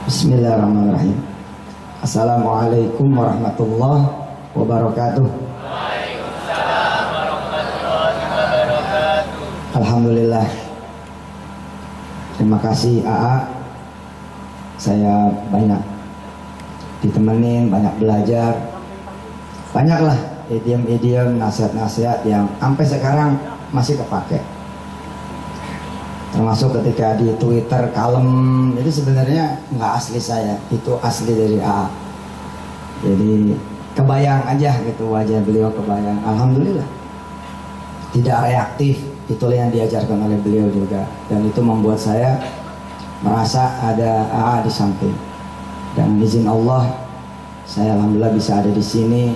Bismillahirrahmanirrahim. Assalamualaikum warahmatullahi wabarakatuh. Waalaikumsalam warahmatullahi wabarakatuh. Alhamdulillah. Terima kasih AA. Saya banyak ditemenin, banyak belajar. Banyaklah idiom-idiom, nasihat-nasihat yang sampai sekarang masih kepake. Termasuk ketika di Twitter kalem, itu sebenarnya nggak asli saya, itu asli dari AA. Jadi kebayang aja gitu wajah beliau, kebayang. Alhamdulillah tidak reaktif, itulah yang diajarkan oleh beliau juga, dan itu membuat saya merasa ada AA di samping. Dan izin Allah, saya alhamdulillah bisa ada di sini,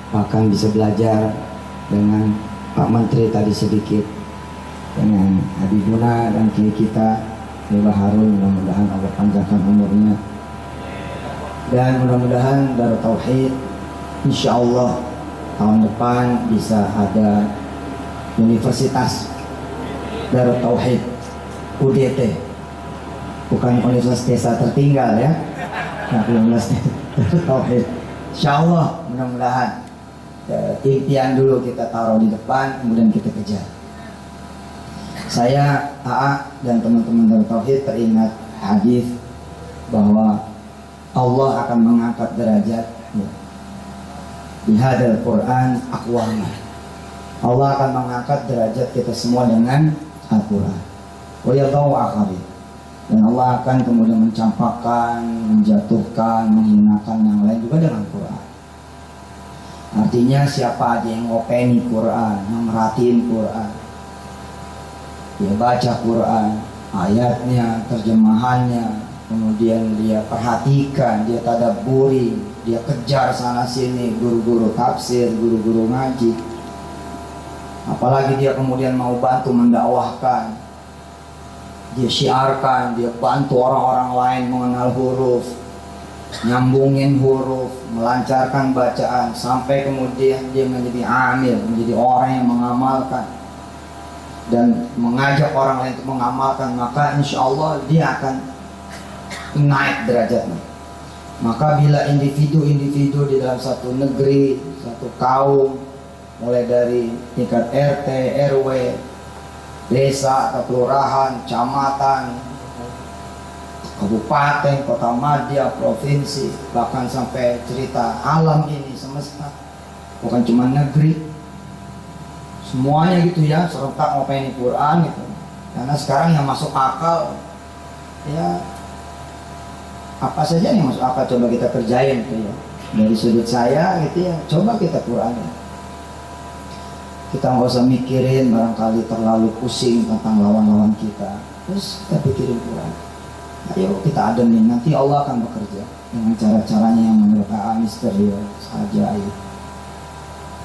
bahkan bisa belajar dengan Pak Menteri tadi sedikit, dengan Habibuna dan kiai kita Mbah Harun. Mudah-mudahan Allah panjangkan umurnya, dan mudah-mudahan Darut Tauhid insya Allah tahun depan bisa ada Universitas Darut Tauhid, UDT, bukan Universitas Desa Tertinggal ya, Universitas Darut Tauhid. Insya Allah mudah-mudahan impian dulu kita taruh di depan, kemudian kita kejar. Saya, AA, dan teman-teman Darut Tauhid teringat hadis bahwa Allah akan mengangkat derajat di hadal Quran aqwama. Allah akan mengangkat derajat kita semua dengan Al-Quran. Wa yadau akharin. Dan Allah akan kemudian mencampakkan, menjatuhkan, menghinakan yang lain juga dengan Quran. Artinya siapa aja yang ngopeni Quran, yang merhatiin Quran, dia baca Quran, ayatnya, terjemahannya, kemudian dia perhatikan, dia tadabburi, dia kejar sana sini, guru-guru tafsir, guru-guru ngaji. Apalagi dia kemudian mau bantu mendakwahkan, dia syiarkan, dia bantu orang-orang lain mengenal huruf, nyambungin huruf, melancarkan bacaan, sampai kemudian dia menjadi amil, menjadi orang yang mengamalkan dan mengajak orang lain untuk mengamalkan, maka insya Allah dia akan naik derajatnya. Maka bila individu-individu di dalam satu negeri, satu kaum, mulai dari tingkat RT, RW, desa atau kelurahan, kecamatan, kabupaten, kota madya, provinsi, bahkan sampai cerita alam ini semesta, bukan cuma negeri, semuanya gitu ya, serentak ngopeni Quran gitu. Karena sekarang yang masuk akal ya apa saja yang masuk akal coba kita kerjain gitu ya. Dari sudut saya gitu ya, coba kita Quran ya. Kita nggak usah mikirin barangkali terlalu pusing tentang lawan-lawan kita, terus kita pikirin Quran. Ayo kita ademin, nanti Allah akan bekerja dengan cara-caranya yang menurut AA misterius, ajaib.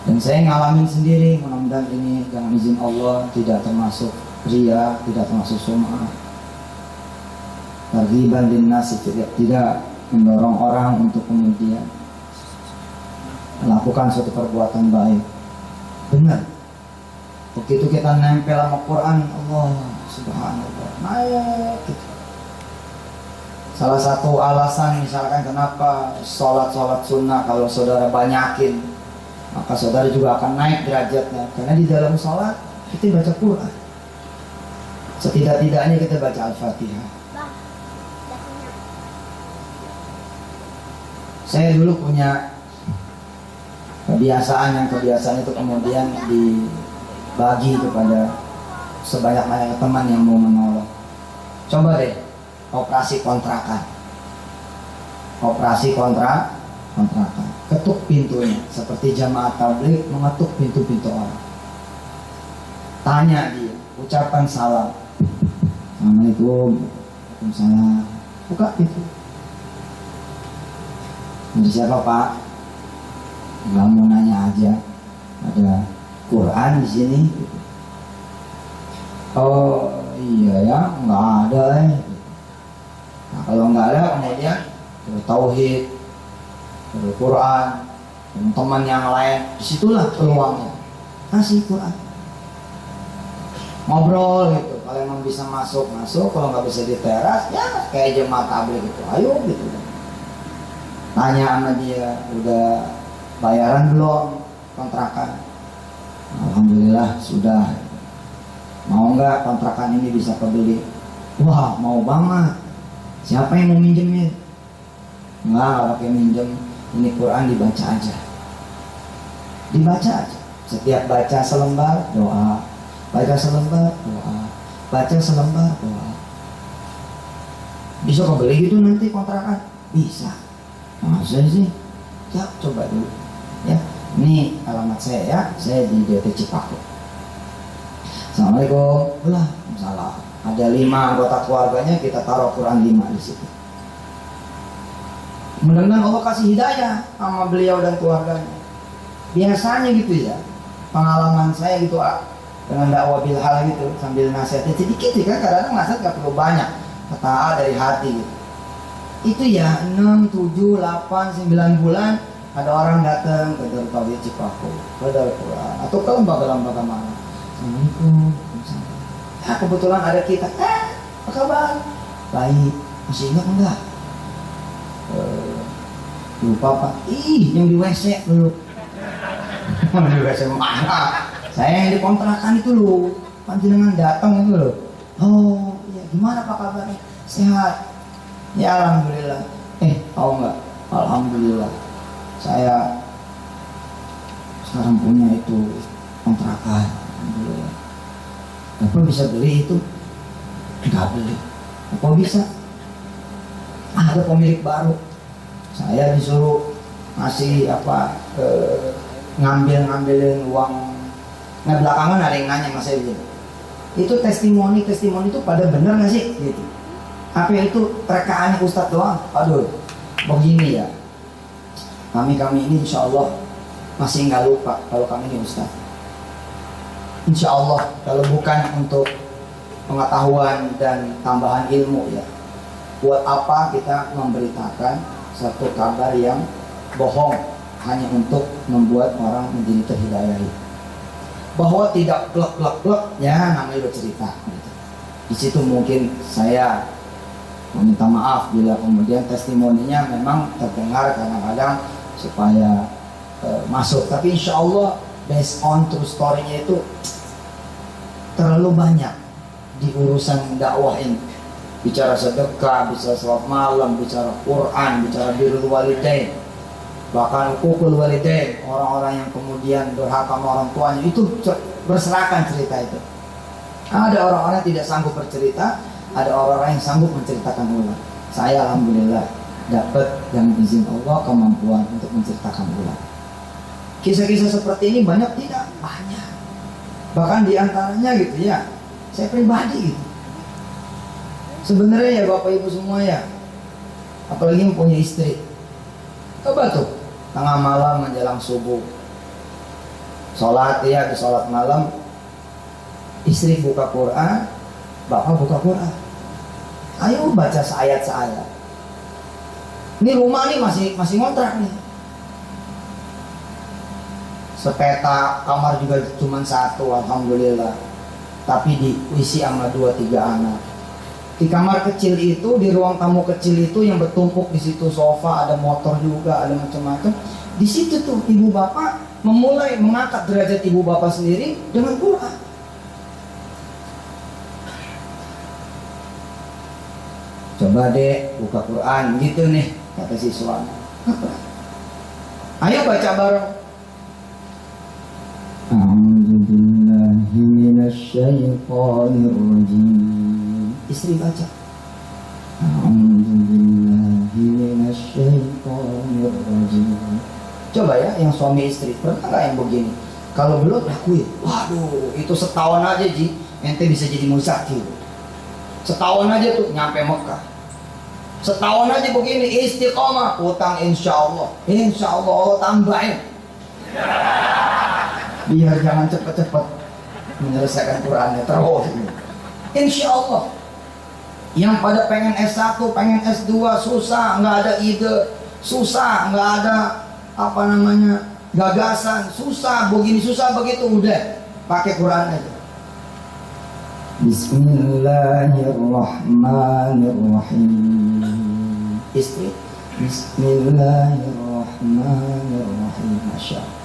Dan saya ngalamin sendiri, mudah-mudahan ini dengan izin Allah tidak termasuk ria, tidak termasuk sum'ah, targhiban linnasi, tidak mendorong orang untuk kemudian melakukan suatu perbuatan baik. Benar, begitu kita nempel sama Quran, Allah subhanallah naik gitu. Salah satu alasan misalkan kenapa sholat sunnah kalau saudara banyakin, maka saudara juga akan naik derajatnya, karena di dalam sholat kita baca Quran. Setidak-tidaknya kita baca Al-Fatihah. Saya dulu punya kebiasaan itu kemudian dibagi kepada sebanyak-banyak teman yang mau menolong. Coba deh operasi kontrakan, kontrakan, ketuk pintunya seperti jamaah tabligh mengetuk pintu-pintu orang. Tanya dia, ucapkan salam, Assalamualaikum, Waalaikumsalam, buka pintu. Dari siapa Pak? Nggak mau nanya aja, ada Quran di sini. Oh iya ya, nggak ada. Nah kalau nggak ada kemudian tauhid, Quran, teman-teman yang lain, disitulah peluangnya. Kasih Quran, ngobrol gitu. Kalau emang bisa masuk, kalau nggak bisa di teras, ya kayak jemaah tabligh gitu. Ayo gitu. Tanya sama dia, udah bayaran belum kontrakan? Alhamdulillah sudah. Mau nggak kontrakan ini bisa kebeli? Wah, mau banget. Siapa yang mau minjemin? Nggak pakai minjem. Ini Quran dibaca aja. Dibaca aja. Setiap baca selembar doa, baca selembar doa, baca selembar doa. Bisa kau beli gitu nanti kontrakan? Bisa. Masa sih? Ya coba dulu. Ya, ini alamat saya ya. Saya di DT Cipaku. Assalamualaikum. Ulah, salah. Ada 5 anggota keluarganya, kita taruh Quran 5 di situ. Mudah-mudahan Allah kasih hidayah sama beliau dan keluarganya. Biasanya gitu ya, pengalaman saya gitu dengan dakwah bilhal gitu, sambil nasihatnya sedikit ya kan, kadang-kadang nasihat gak perlu banyak, kata dari hati gitu. Itu ya 6, 7, 8, 9 bulan ada orang datang ke Darut Tauhid Cipaku, ke Darul Quran atau ke lembaga-lembaga mana. Assalamualaikum. Ya kebetulan ada kita, apa kabar? Baik, masih ingat enggak? Lupa Pak. Yang di WC dulu. Di WC mana? Saya yang di kontrakan itu loh. Panjenengan datang itu loh. Oh iya, gimana Pak kabarnya? Sehat. Ya alhamdulillah. Tahu nggak? Alhamdulillah. Saya sekarang punya itu kontrakan. Alhamdulillah. Apa bisa beli itu? Nggak beli. Apa bisa? Ada pemilik baru. Saya disuruh ngasih ngambilin uang. Nah belakangan ada yang nanya sama saya gitu. Itu testimoni itu pada bener nggak sih? Gitu. Apa itu rekaannya Ustadz doang? Aduh, begini ya. Kami ini insya Allah masih nggak lupa kalau kami ini Ustadz. Insya Allah kalau bukan untuk pengetahuan dan tambahan ilmu ya. Buat apa kita memberitakan satu kabar yang bohong hanya untuk membuat orang menjadi terhidayahi? Bahwa tidak plek ya namanya bercerita. Di situ mungkin saya meminta maaf bila kemudian testimoninya memang terdengar kadang-kadang supaya masuk. Tapi insya Allah based on true story-nya itu terlalu banyak di urusan dakwah ini. Bicara sedekah, bicara sholat malam, bicara Quran, bicara birrul walidain, bahkan hukukul walidain, orang-orang yang kemudian durhaka sama orang tuanya, itu berserakan cerita itu. Ada orang-orang yang tidak sanggup bercerita, ada orang-orang yang sanggup menceritakan ulang. Saya alhamdulillah dapat dengan izin Allah kemampuan untuk menceritakan ulang. Kisah-kisah seperti ini banyak tidak? Banyak. Bahkan diantaranya gitu ya, saya pribadi gitu. Sebenarnya ya Bapak Ibu semua ya, apalagi yang punya istri, coba tuh tengah malam menjelang subuh sholat ya, di sholat malam istri buka Quran, Bapak buka Quran, ayo baca seayat-seayat. Ini rumah nih masih ngontrak nih, sepeta kamar juga cuma 1 alhamdulillah, tapi diisi sama 2-3 anak. Di kamar kecil itu, di ruang tamu kecil itu yang bertumpuk di situ sofa, ada motor juga, ada macam-macam. Di situ tuh ibu bapak memulai mengangkat derajat ibu bapak sendiri dengan Quran. Coba deh buka Quran gitu nih, kata si suami. Ayo baca bareng. A'udzubillahi minasyaitonir rajim. Istri baca. A'udzubillahi minasyaitonirrajim. Coba ya yang suami istri, pernah nggak yang begini? Kalau belum lakuin, waduh itu setahun aja Ji, ente bisa jadi muzakir. Setahun aja tuh nyampe Mekah. Setahun aja begini istiqomah, utang insya Allah Allah tambahin. Biar jangan cepet-cepet menyelesaikan Qurannya terus. Insya Allah. Yang pada pengen S1, pengen S2 susah, nggak ada ide, susah, nggak ada gagasan, susah begini, susah begitu, udah pakai Quran aja. Bismillahirrahmanirrahim. Istri. Bismillahirrahmanirrahim. Masya Allah.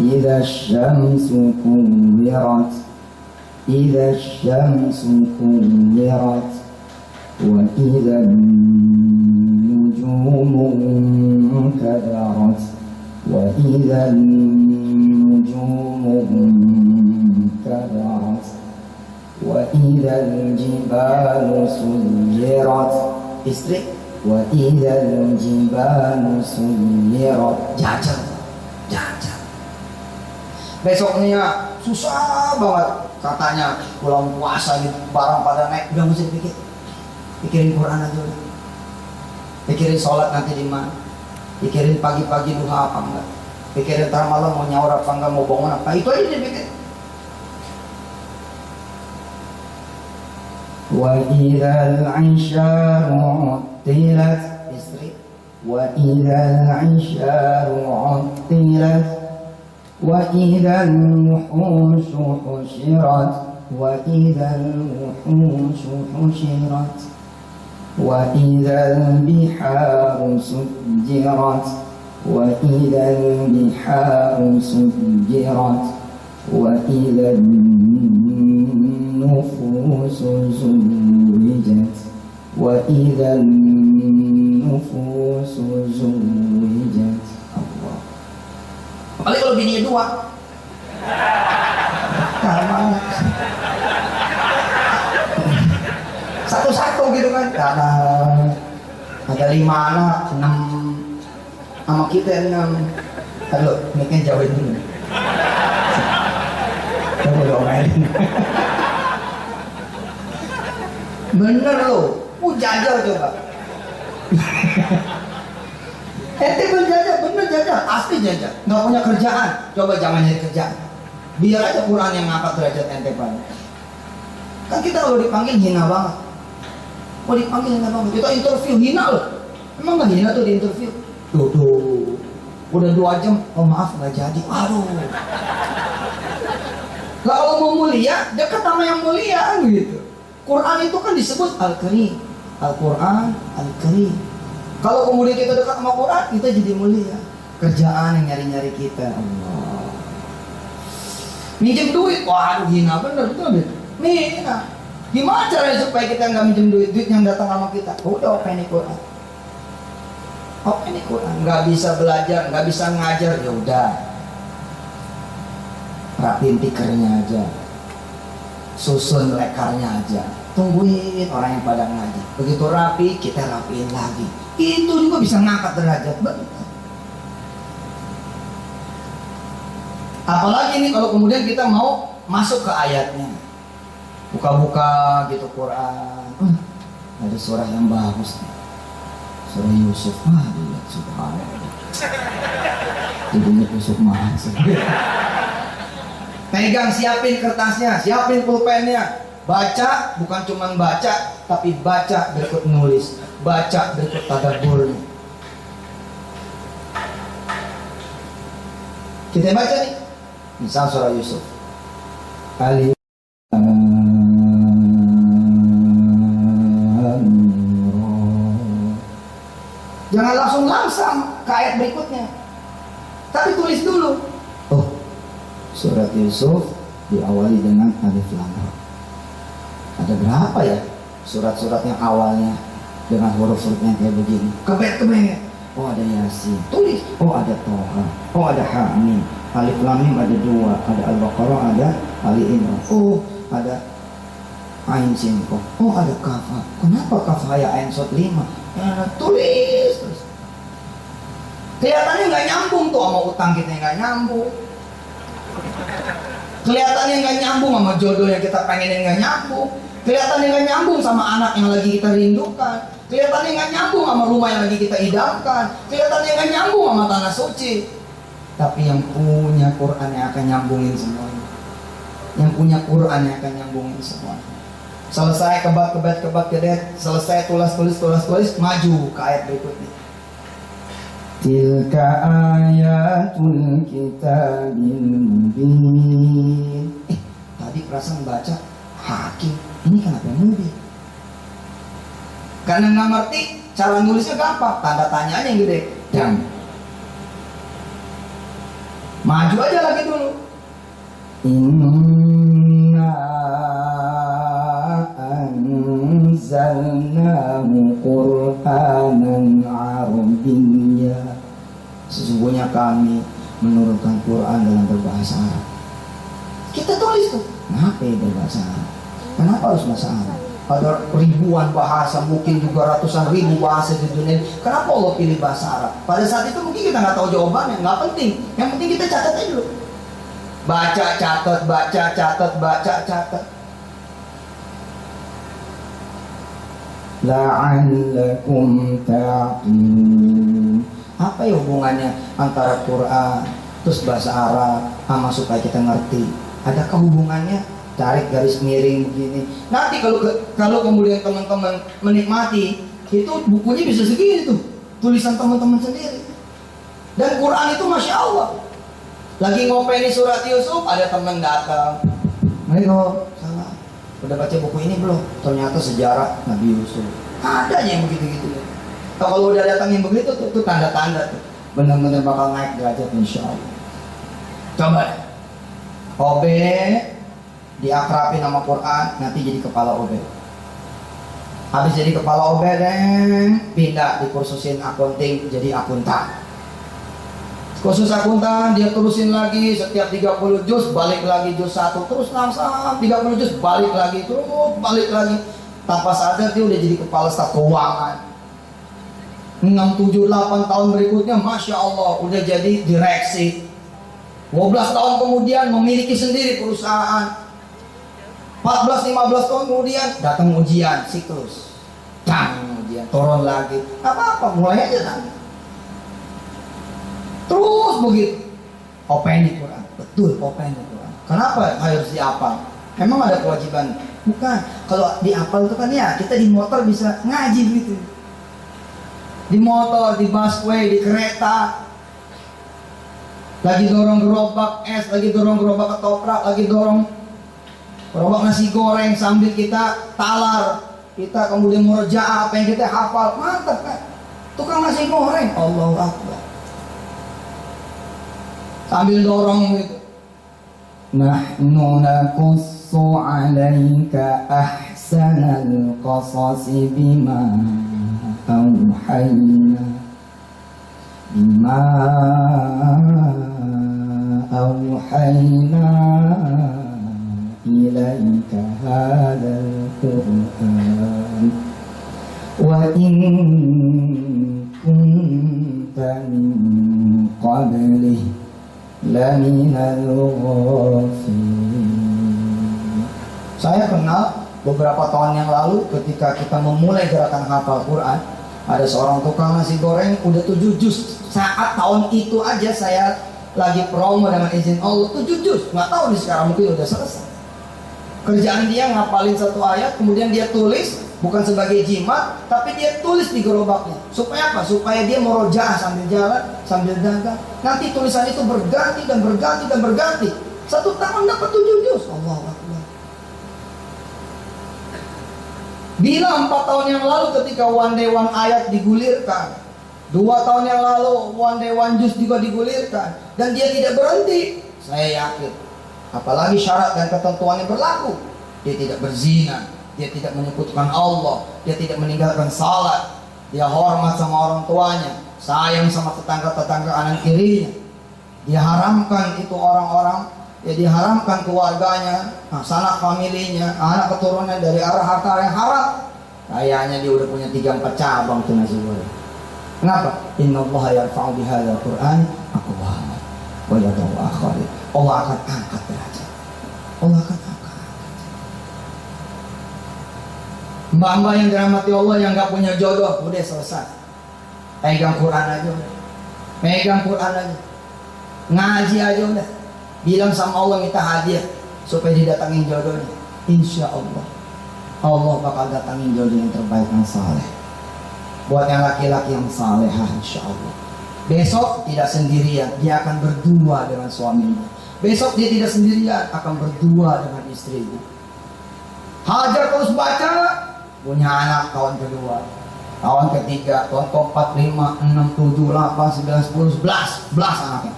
Idza syamsu kuwirat, idza syamsu kuwirat, wa idza nujumu kadarat, wa idza nujumu kadarat, wa idza jibalu suyirat. Istri. Wa idza jibalu suyirat. Jajar. Besoknya susah banget katanya pulang puasa gitu, barang pada naik, udah mesti pikir, pikirin Quran aja udah, pikirin sholat nanti di mana, pikirin pagi-pagi duha apa enggak, pikirin ntar malam mau nyaur apa enggak, mau bangun apa, itu aja dipikir. Wa idzal 'isyaru 'uttilat. Istri. Wa idzal 'isyaru 'uttilat, wa idzal wuhushu husyirat, wa idzal wuhushu husyirat, wa idzal biharu sujjirat, wa idzal biharu sujjirat, wa idzal nufusu zuwijat, wa idzal nufusu zuwijat. Apalagi kalau bininya dua, satu-satu gitu kan. Ada 5 anak, 6 sama kita 6. Aduh, mungkin jauhin dulu. Coba domelin. Bener loh, jajal coba. Ente berjajah, bener jajah, asli jajah. Nggak punya kerjaan, coba jangan nyari kerjaan. Biar aja Quran yang ngangkat derajat ente pada. Kan kita kalau dipanggil hina banget. Mau dipanggil hina banget. Kita interview hina loh. Emang nggak hina tuh di interview? Tuh. Udah 2 jam, oh maaf nggak jadi. Aduh. Lah kalau mau mulia, dekat sama yang mulia gitu. Quran itu kan disebut Al-Karim. Al-Quran Al-Karim. Kalau kemudian kita dekat sama Quran, kita jadi mulia. Kerjaan yang nyari-nyari kita. Allah. Minjem duit, waduh hina bener, betul betul. Hina. Gimana caranya supaya kita nggak minjem duit yang datang sama kita? Udah open Quran. Open Quran. Nggak bisa belajar, nggak bisa ngajar, ya udah. Rapiin tikernya aja. Susun lekarnya aja. Tungguin orang yang pada ngaji. Begitu rapi, kita rapiin lagi. Itu juga bisa ngangkat derajat banget. Apalagi nih kalau kemudian kita mau masuk ke ayatnya, buka-buka gitu Quran, ada surah yang bagus nih, surah Yusuf. Lihat subhanallah, jadinya Yusuf masuk. Pegang, siapin kertasnya, siapin pulpennya. Baca, bukan cuma baca, tapi baca berikut nulis, baca berikut tadabbur. Kita baca nih, misal surah Yusuf. Alif jangan langsung ke ayat berikutnya, tapi tulis dulu. Oh, surat Yusuf diawali dengan alif lam ra. Ada berapa ya surat-surat yang awalnya dengan huruf-huruf yang kayak begini? Kebet. Oh ada Yasin, tulis. Oh ada Toha. Oh ada Hamim. Alif Lam Mim ada 2. Ada Al-Baqarah, ada Ali Imran. Oh ada Ain Sin Qaf. Oh ada Kaf. Kenapa Kaf ya Ain Sod 5? Tulis terus. Kelihatannya nggak nyambung tuh sama utang kita, nggak nyambung. Kelihatannya nggak nyambung sama jodoh yang kita pengenin, nggak nyambung. Kelihatannya nggak nyambung sama anak yang lagi kita rindukan. Kelihatannya nggak nyambung sama rumah yang lagi kita idamkan. Kelihatannya nggak nyambung sama tanah suci. Tapi yang punya Quran yang akan nyambungin semuanya. Yang punya Quran yang akan nyambungin semuanya. Selesai kebat, selesai tulis, maju ke ayat berikutnya. Tilka ayatul kitabil mubin. Tadi perasaan baca hakim, ini kenapa mudi? Karena nggak ngerti cara nulisnya gampang, tanda tanya aja yang gede. Dan maju aja lagi dulu. Inna anzalnahu Qur'anan Arabiyya. Sesungguhnya kami menurunkan Quran dalam berbahasa Arab. Kita tulis tuh. Kenapa berbahasa Arab? Kenapa harus bahasa Arab? Ada ribuan bahasa, mungkin juga ratusan ribu bahasa di dunia. Kenapa Allah pilih bahasa Arab? Pada saat itu mungkin kita nggak tahu jawabannya, nggak penting. Yang penting kita catat aja dulu. Baca, catat, baca, catat, baca, catat. La'allakum ta'qilun. Apa ya hubungannya antara Quran terus bahasa Arab sama supaya kita ngerti? Adakah hubungannya? Tarik garis miring begini. Nanti kalau kemudian teman-teman menikmati, itu bukunya bisa segini tuh, tulisan teman-teman sendiri. Dan Quran itu masya Allah. Lagi ngopeni surat Yusuf, ada teman datang. Ayo, salah. Udah baca buku ini belum? Ternyata sejarah Nabi Yusuf. Ada aja yang begitu-gitu. Kalau udah datangin begitu tuh tanda-tanda tuh. Benar-benar bakal naik derajat insya Allah. Coba deh. OB diakrabin nama Quran, nanti jadi kepala OB. Habis jadi kepala OB pindah dikursusin akunting jadi akuntan. Kursus akuntan dia terusin lagi setiap 30 juz balik lagi juz 1, terus langsung 30 juz balik lagi, terus balik lagi. Tanpa sadar dia udah jadi kepala staf keuangan. 6, 7, 8 tahun berikutnya masya Allah udah jadi direksi. 12 tahun kemudian memiliki sendiri perusahaan. 14, 15 tahun kemudian datang ujian siklus. Ujian turun lagi. Apa-apa mulai aja lagi. Terus begitu. Open di Quran. Betul open di Quran. Kenapa harus dihafal? Emang ada kewajiban? Bukan. Kalau dihafal itu kan ya kita di motor bisa ngaji gitu. Di motor, di busway, di kereta. Lagi dorong gerobak es, lagi dorong gerobak ketoprak, lagi dorong gerobak nasi goreng sambil kita talar, kita kemudian murojaah apa yang kita hafal, mantap kan? Tukang nasi goreng, Allahu Akbar. Sambil dorong gitu. Nahnu naqussu 'alaika ahsanal qasasi bima أوحينا إليك هذا القرآن وإن كنت من قبله لمن الغافلين. Saya kenal beberapa tahun yang lalu ketika kita memulai gerakan hafal Quran, ada seorang tukang nasi goreng udah 7 juz. Saat tahun itu aja saya lagi promo dengan izin Allah 7 juz. Nggak tahu nih sekarang mungkin udah selesai. Kerjaan dia ngapalin satu ayat, kemudian dia tulis bukan sebagai jimat, tapi dia tulis di gerobaknya. Supaya apa? Supaya dia murojaah sambil jalan, sambil dagang. Nanti tulisan itu berganti dan berganti dan berganti. 1 tahun dapat 7 juz. Allahu Akbar. Bila 4 tahun yang lalu ketika one day one ayat digulirkan, 2 tahun yang lalu one day one juz juga digulirkan, dan dia tidak berhenti, saya yakin, apalagi syarat dan ketentuannya berlaku, dia tidak berzina, dia tidak menyekutukan Allah, dia tidak meninggalkan salat, dia hormat sama orang tuanya, sayang sama tetangga-tetangga kanan kirinya, dia haramkan itu orang-orang, ya diharamkan keluarganya, sanak familinya, anak keturunan dari arah harta yang haram. Kayaknya dia udah punya 3-4 cabang tuh nasi goreng. Kenapa? Innallaha yarfa'u bihadzal Qur'an aqwaman wa yad'u akharin. Allah akan angkat derajat. Allah akan angkat. Mbak-mbak yang dirahmati Allah yang gak punya jodoh, udah selesai. Pegang Quran aja udah. Pegang Quran aja. Ngaji aja udah. Bilang sama Allah minta hadiah supaya didatangin jodohnya. Insya Allah Allah bakal datangin jodoh yang terbaik yang saleh. Buat yang laki-laki yang salehah insya Allah. Besok tidak sendirian, dia akan berdua dengan suaminya. Besok dia tidak sendirian, akan berdua dengan istrinya. Hajar terus baca, punya anak tahun kedua, tahun ketiga, tahun keempat, 5, 6, 7, 8, 9, 10, 11 anaknya.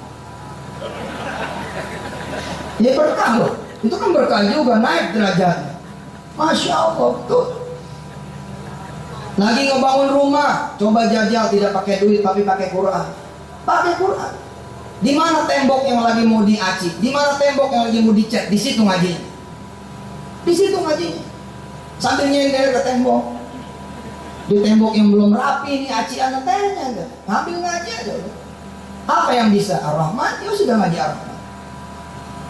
Ini berkah loh. Itu kan berkah juga, naik derajatnya. Masya Allah, betul. Lagi ngebangun rumah, coba jajal tidak pakai duit tapi pakai Quran. Pakai Quran. Di mana tembok yang lagi mau diaci? Di mana tembok yang lagi mau dicat? Di situ ngajinya. Di situ ngajinya. Sambil nyender ke tembok. Di tembok yang belum rapi ini aci anak tanya, ambil ngaji aja. Apa yang bisa? Ar-Rahman, ya sudah ngaji Ar-Rahman.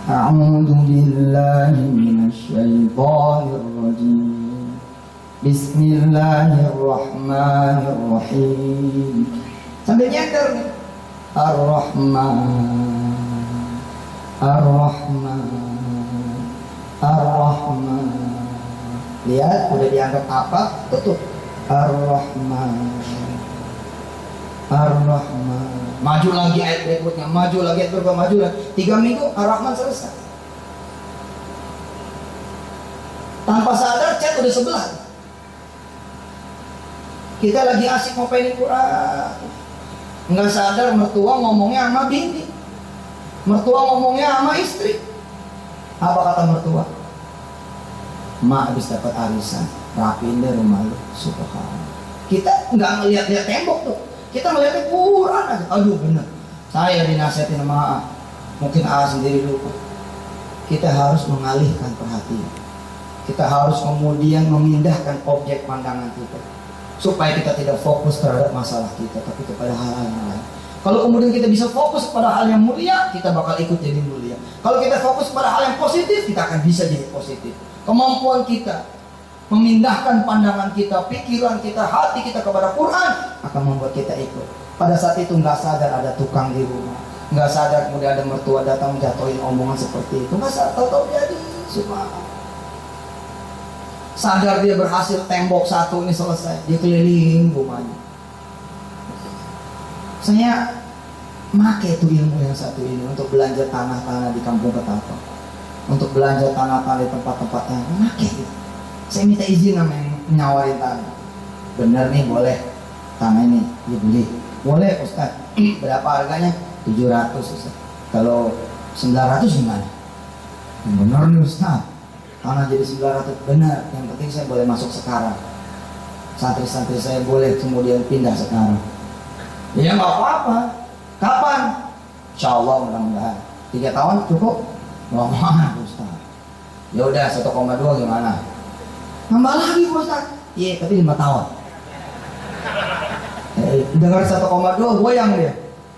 A'udzu billahi minasyaitonir rajim. Bismillahirrahmanirrahim. Sambil nyender nih. Ar-Rahman, Ar-Rahman, Ar-Rahman. Lihat, udah dianggap apa? Tutup. Ar-Rahman, Ar-Rahman. Maju lagi ayat berikutnya, maju lagi ayat berikutnya, maju lagi. 3 minggu Ar-Rahman selesai. Tanpa sadar chat udah sebelah. Kita lagi asik ngopain Quran, nggak sadar mertua ngomongnya sama bini, mertua ngomongnya sama istri. Apa kata mertua? Mak habis dapat arisan, rapiin deh rumah lu. Subhanallah. Kita nggak ngeliat-liat tembok tuh, kita ngeliatnya Quran aja. Aduh bener, saya dinasihatin sama A, mungkin A sendiri lupa. Kita harus mengalihkan perhatian, kita harus kemudian memindahkan objek pandangan kita, supaya kita tidak fokus terhadap masalah kita, tapi kepada hal-hal yang lain. Kalau kemudian kita bisa fokus pada hal yang mulia, kita bakal ikut jadi mulia. Kalau kita fokus pada hal yang positif, kita akan bisa jadi positif. Kemampuan kita memindahkan pandangan kita, pikiran kita, hati kita kepada Quran akan membuat kita ikut. Pada saat itu nggak sadar ada tukang di rumah, nggak sadar kemudian ada mertua datang jatuhin omongan seperti itu, nggak sadar, tahu-tahu jadi. Subhanallah. Sadar dia berhasil, tembok satu ini selesai, dia keliling rumahnya. Saya pakai itu ilmu yang satu ini untuk belanja tanah-tanah di kampung Ketapang, untuk belanja tanah-tanah di tempat-tempat yang pakai gitu. Saya minta izin sama yang nyawarin tanah. Bener nih, boleh tanah ini dibeli? Boleh Ustaz. Berapa harganya? 700 Ustaz. Kalau 900 gimana? Bener nih Ustaz, tanah jadi 900. Benar, yang penting saya boleh masuk sekarang, santri-santri saya boleh kemudian pindah sekarang. Ya nggak apa-apa. Kapan? Insya Allah mudah-mudahan 3 tahun cukup. Lama Ustaz. Ya udah 1,2 gimana? Nambah lagi Ustaz. Iya tapi 5 tahun. Dengar 1,2 goyang dia.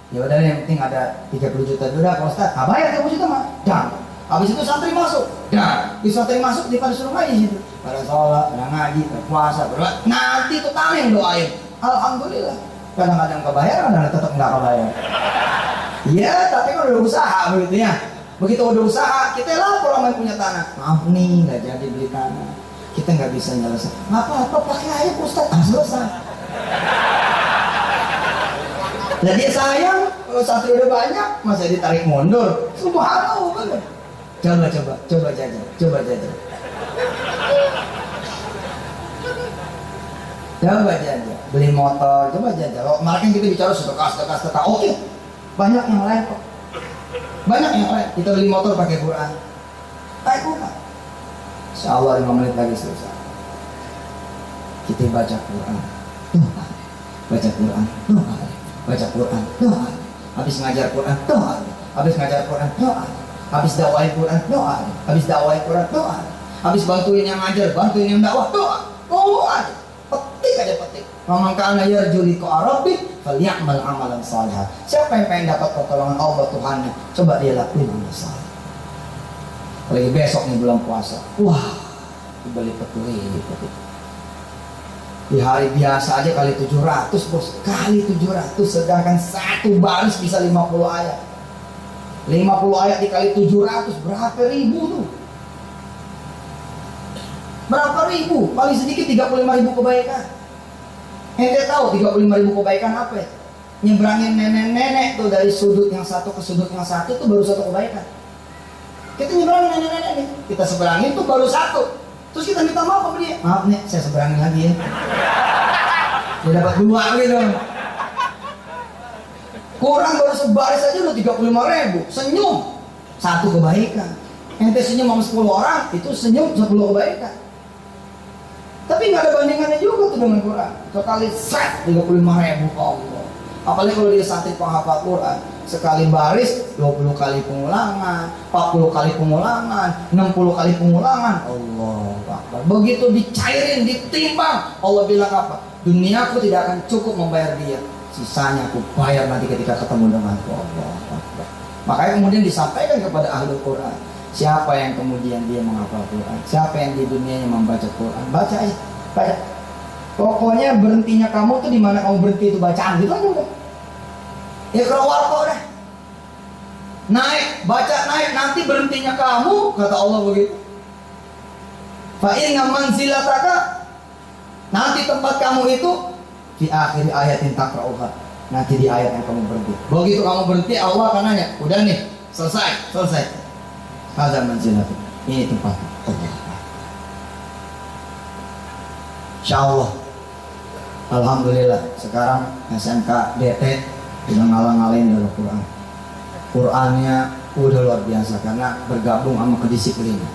Ya udah yang penting ada 30 juta dulu dah Ustaz. Bayar 30 juta mah. Dan habis itu santri masuk. Dan di santri masuk di pada suruh ngaji situ. Pada sholat, pada ngaji, pada puasa, berdoa. Nanti itu tali yang doain. Alhamdulillah. Kadang-kadang kebayar, kadang-kadang tetap nggak kebayar. Iya, tapi kan udah usaha begitu ya. Begitu udah usaha, kita lapor sama yang punya tanah. Maaf nih, nggak jadi beli tanah. Kita nggak bisa nyelesain. Nggak apa-apa, pakai aja Ustaz. Selesai. Jadi sayang, kalau santri udah banyak, masa ditarik mundur. Subhanallah, bener. Coba jajal. Coba jajal. Beli motor, coba jajal. Oh, kemarin kita bicara sedekah. Oke. Banyak yang lain kok. Banyak yang lain. Kita beli motor pakai Quran. Pakai Quran. Insyaallah 5 menit lagi selesai. Kita baca Quran. Baca Quran. Baca Quran. Habis ngajar Quran. Habis ngajar Quran. Habis dakwain Quran. Habis dakwain Quran. Habis bantuin yang ngajar, bantuin yang dakwah. Doa. Petik aja petik. Faman kana yarju liqa rabbih falyamal amalan shalihan. Siapa yang pengen dapat pertolongan Allah Tuhannya, coba dia lakuin amal saleh. Apalagi besok nih bulan puasa. Wah, dibeli petik. Di hari biasa aja kali 700 bos, kali 700, sedangkan satu baris bisa 50 ayat. 50 ayat dikali 700 berapa ribu tuh? Berapa ribu? Paling sedikit 35.000 kebaikan. Ente tahu 35.000 kebaikan apa ya? Nyebrangin nenek-nenek tuh dari sudut yang satu ke sudut yang satu tuh baru 1 kebaikan. Kita nyeberangin nenek-nenek nih, kita seberangin tuh baru satu. Terus kita minta maaf sama dia. Maaf nih, saya seberangin lagi ya. Dia dapat 2 gitu. Kurang baru sebaris aja udah 35.000. Senyum, 1 kebaikan. Ente senyum sama 10 orang, itu senyum 10 kebaikan. Tapi nggak ada bandingannya juga tuh dengan Quran. Sekali set 35.000 Allah. Apalagi kalau dia santri penghafal Quran, sekali baris 20 kali pengulangan, 40 kali pengulangan, 60 kali pengulangan. Allah Akbar. Begitu dicairin, ditimbang, Allah bilang apa? Duniaku tidak akan cukup membayar dia. Sisanya aku bayar nanti ketika ketemu denganku. Allah Akbar. Makanya kemudian disampaikan kepada ahli Quran, siapa yang kemudian dia menghafal Quran, siapa yang di dunianya membaca Quran, baca aja, baca. Pokoknya berhentinya kamu tuh di mana kamu berhenti itu bacaan gitu aja udah. Ya keluar kok dah. Naik, baca naik, nanti berhentinya kamu, kata Allah begitu. Fa inna manzilataka, nanti tempat kamu itu di akhir ayatin takra'uha, nanti di ayat yang kamu berhenti. Begitu kamu berhenti, Allah akan nanya, udah nih, selesai. Hadza manzilatu, ini tempat Allah. Insyaallah. Alhamdulillah, sekarang SMK DT udah ngalang-ngalain dari Quran. Qurannya udah luar biasa karena bergabung sama kedisiplinan.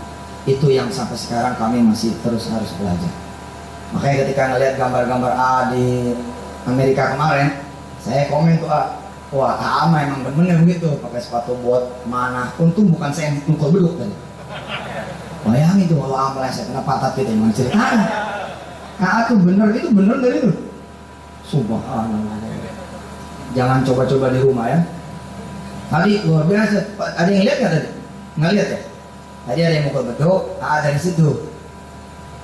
Itu yang sampai sekarang kami masih terus harus belajar. Makanya ketika ngeliat gambar-gambar A di Amerika kemarin, saya komen tuh wah A emang bener begitu, pakai sepatu bot mana. Untung bukan saya yang mukul beduk tadi. Bayangin tuh kalau A meleset kena patah kita yang ceritanya. Tuh bener, itu bener dari itu. Subhanallah. Jangan coba-coba di rumah ya. Tadi luar biasa. Ada yang lihat nggak tadi? Nggak lihat ya? Tadi ada yang mukul beduk, dari situ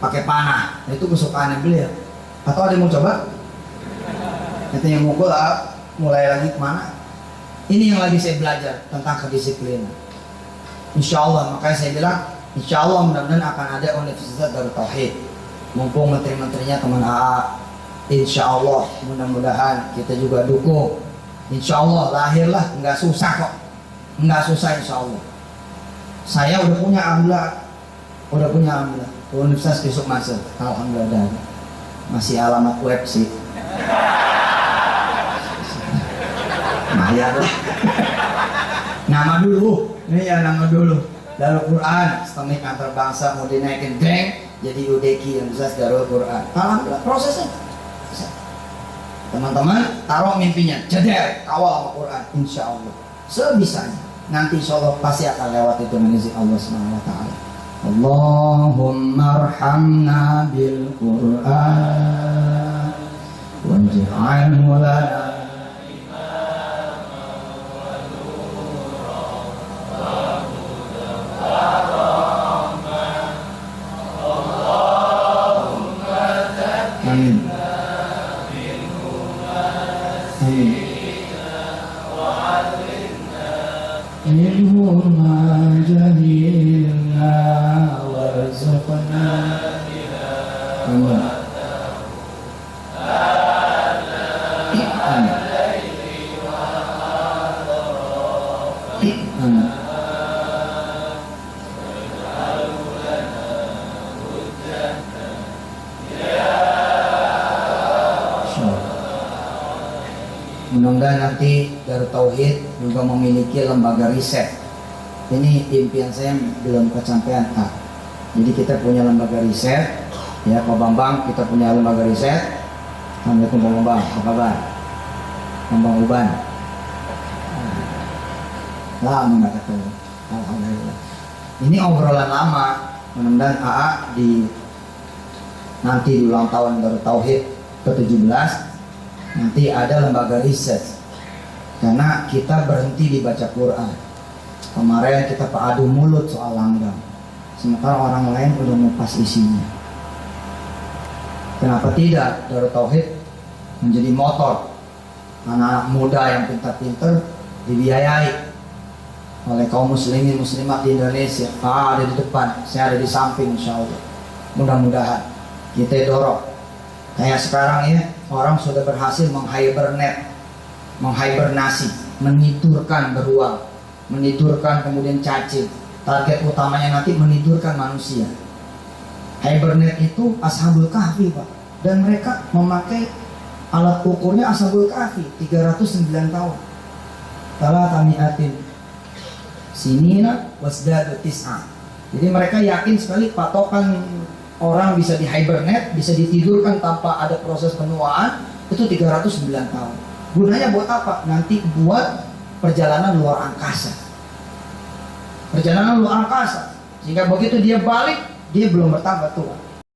pakai panah. Itu kesukaannya beliau. Atau ada yang mau coba? Itu yang mukul mulai lagi kemana? Ini yang lagi saya belajar tentang kedisiplinan. Insya Allah, makanya saya bilang, insya Allah mudah-mudahan akan ada Universitas Darut Tauhid. Mumpung menteri-menterinya teman AA, insya Allah mudah-mudahan kita juga dukung. Insya Allah lahirlah, nggak susah kok, nggak susah insya Allah. Saya udah punya alhamdulillah, Universitas besok masuk, alhamdulillah. Masih alamat web sih. Maya lah. Nama dulu, ini ya nama dulu. Darul Quran, STEMIK antar mau dinaikin geng jadi UDK Universitas Darul Quran. Alhamdulillah prosesnya. Teman-teman taruh mimpinya, jeder, kawal sama Quran, insya Allah sebisanya. Nanti insya Allah pasti akan lewat itu dengan izin Allah Subhanahu Wa Taala. Allahumma arhamna bil Quran waj'alhu lana amin. Minhum ma jahilna warzuqna amin. Mudah-mudahan nanti Darut Tauhid juga memiliki lembaga riset. Ini impian saya belum kecapean. Jadi kita punya lembaga riset, ya Pak Bambang, kita punya lembaga riset. Assalamualaikum Pak Bambang, apa kabar? Bambang Uban. Lama nggak ketemu. Alhamdulillah. Ini obrolan lama. Mudah-mudahan AA nanti di ulang tahun Darut Tauhid ke-17 nanti ada lembaga riset, karena kita berhenti di baca Quran. Kemarin kita adu mulut soal langgam, sementara orang lain udah ngupas isinya. Kenapa tidak Darut Tauhid menjadi motor anak-anak muda yang pintar-pintar dibiayai oleh kaum muslimin muslimat di Indonesia? Ada di depan, saya ada di samping, insya Allah. Mudah-mudahan kita dorong. Kayak sekarang ya, orang sudah berhasil menghibernasi, menidurkan beruang, menidurkan kemudian cacing. Target utamanya nanti menidurkan manusia. Hibernate itu Ashabul Kahfi, Pak. Dan mereka memakai alat ukurnya Ashabul Kahfi 309 tahun. Talatamiatin sinina wasdadu tis'a. Jadi mereka yakin sekali patokan orang bisa di hibernate, bisa ditidurkan tanpa ada proses penuaan itu 309 tahun. Gunanya buat apa? Nanti buat perjalanan luar angkasa. Perjalanan luar angkasa. Sehingga begitu dia balik, dia belum bertambah tua.